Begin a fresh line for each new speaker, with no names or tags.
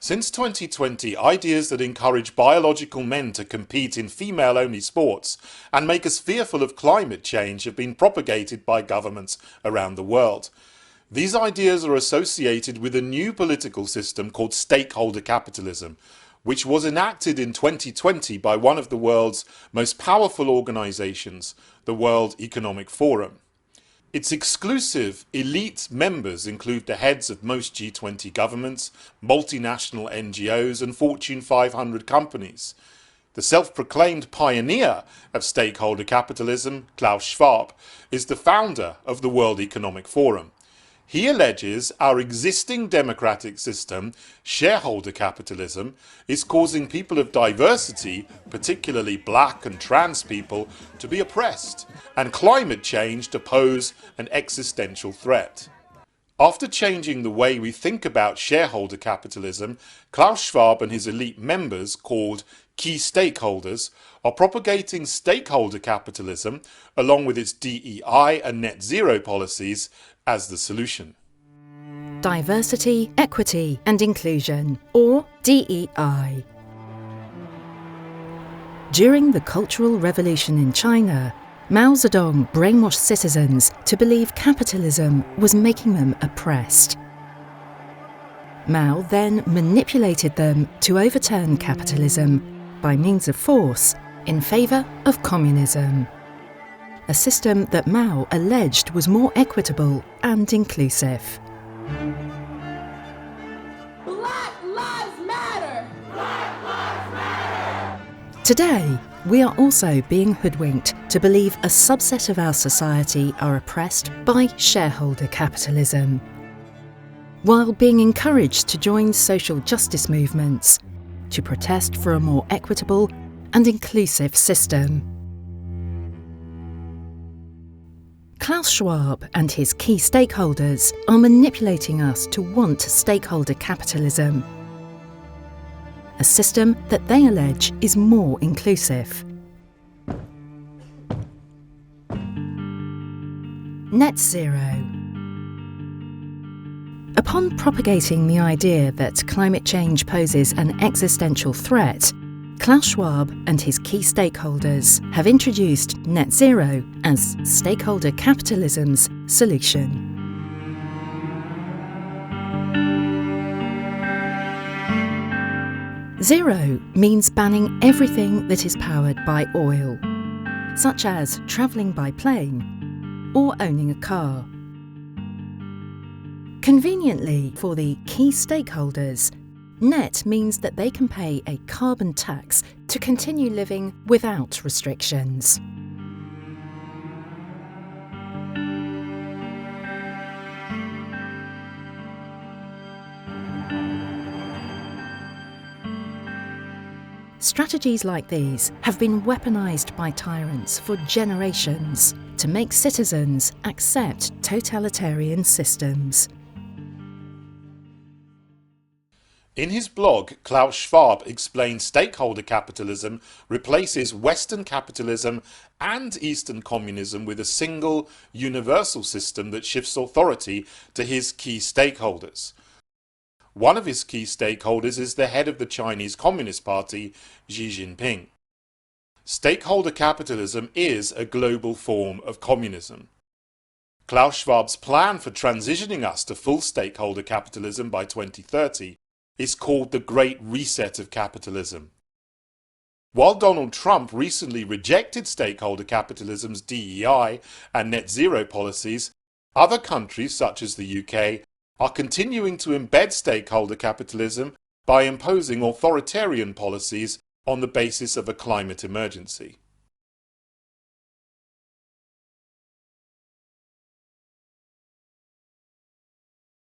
Since 2020, ideas that encourage biological men to compete in female-only sports and make us fearful of climate change have been propagated by governments around the world. These ideas are associated with a new political system called Stakeholder Capitalism, which was enacted in 2020 by one of the world's most powerful organisations, the World Economic Forum. Its exclusive elite members include the heads of most G20 governments, multinational NGOs and Fortune 500 companies. The self-proclaimed pioneer of stakeholder capitalism, Klaus Schwab, is the founder of the World Economic Forum. He alleges our existing democratic system, shareholder capitalism, is causing people of diversity, particularly black and trans people, to be oppressed, and climate change to pose an existential threat. After changing the way we think about shareholder capitalism, Klaus Schwab and his elite members, called key stakeholders, are propagating stakeholder capitalism, along with its DEI and net zero policies, as the solution.
Diversity, Equity and Inclusion, or DEI. During the Cultural Revolution in China, Mao Zedong brainwashed citizens to believe capitalism was making them oppressed. Mao then manipulated them to overturn capitalism by means of force in favour of communism, a system that Mao alleged was more equitable and inclusive.
Black Lives Matter! Black Lives Matter!
Today, we are also being hoodwinked to believe a subset of our society are oppressed by shareholder capitalism, while being encouraged to join social justice movements to protest for a more equitable and inclusive system. Klaus Schwab and his key stakeholders are manipulating us to want stakeholder capitalism, a system that they allege is more inclusive. Net zero. Upon propagating the idea that climate change poses an existential threat, Klaus Schwab and his key stakeholders have introduced net zero as stakeholder capitalism's solution. Zero means banning everything that is powered by oil, such as travelling by plane or owning a car. Conveniently for the key stakeholders, net means that they can pay a carbon tax to continue living without restrictions. Strategies like these have been weaponized by tyrants for generations to make citizens accept totalitarian systems.
In his blog, Klaus Schwab explains stakeholder capitalism replaces Western capitalism and Eastern communism with a single, universal system that shifts authority to his key stakeholders. One of his key stakeholders is the head of the Chinese Communist Party, Xi Jinping. Stakeholder capitalism is a global form of communism. Klaus Schwab's plan for transitioning us to full stakeholder capitalism by 2030 is called the Great Reset of Capitalism. While Donald Trump recently rejected stakeholder capitalism's DEI and net zero policies, other countries such as the UK are continuing to embed stakeholder capitalism by imposing authoritarian policies on the basis of a climate emergency.